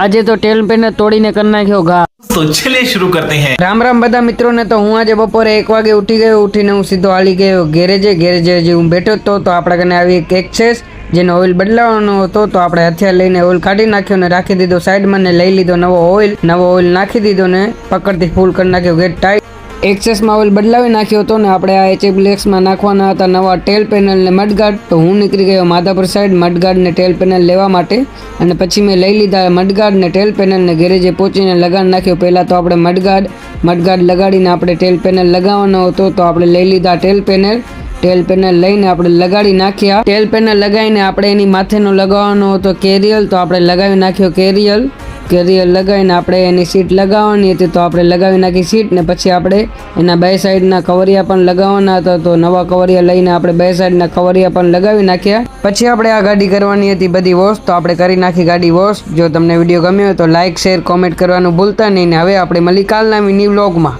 આજે તો ટેલ પેનલ તોડીને કરી નાખ્યો ઘા। तो चलिए शुरू करते हैं। રામ રામ બધા મિત્રોને। તો હું આજે બપોરે 1 વાગે ઉઠી ગયો। ઉઠીને હું સીધો હાલી ગયો ગેરેજે જે હું બેઠો હતો તો આપણા કને આવી એક એક્સેસ જેનો ઓઇલ બદલાવાનો હતો। તો આપણે હથિયાર લઈને ઓઇલ કાઢી નાખ્યો ને રાખી દીધો સાઈડમાં ને લઈ લીધો નવો ઓઇલ નાખી દીધો ને પકડથી ફૂલ કરી નાખ્યો ગેટ ટાઈટ। એક્સેસમાં ઓઇલ બદલાવી નાખ્યો હતો ને આપણે આ HFLXમાં નાખવાના હતા નવા ટેલ પેનલ ને મડગાર્ડ। તો હું નીકળી ગયો માધાપુર સાઈડ મડગાર્ડ ને ટેલ પેનલ લેવા માટે અને પછી મેં લઈ લીધા મડગાર્ડ ને ટેલ પેનલ ને ગેરેજે પહોંચીને લગાડ નાખ્યો। પહેલાં તો આપણે મડગાર્ડ લગાડીને આપણે ટેલ પેનલ લગાવવાનો હતો। તો આપણે લઈ લીધા ટેલ પેનલ લઈને આપણે લગાડી નાખ્યા। ટેલ પેનલ લગાવીને આપણે એની માથેનો લગાવવાનો હતો કેરિયલ। તો આપણે લગાવી નાખ્યો કેરિયલ લગાવીને આપણે એની સીટ લગાવવાની હતી। તો આપણે લગાવી નાખી સીટ ને પછી આપણે એના બે સાઈડના કવરિયા પણ લગાવવાના હતા। તો નવા કવરિયા લઈને આપણે બે સાઈડના કવરિયા પણ લગાવી નાખ્યા। પછી આપણે આ ગાડી કરવાની હતી બધી વોશ। તો આપણે કરી નાખી ગાડી વોશ। જો તમને વિડીયો ગમ્યો હોય તો લાઇક શેર કોમેન્ટ કરવાનું ભૂલતા નહીં ને હવે આપણે મળી કાલના મિની વ્લોગમાં।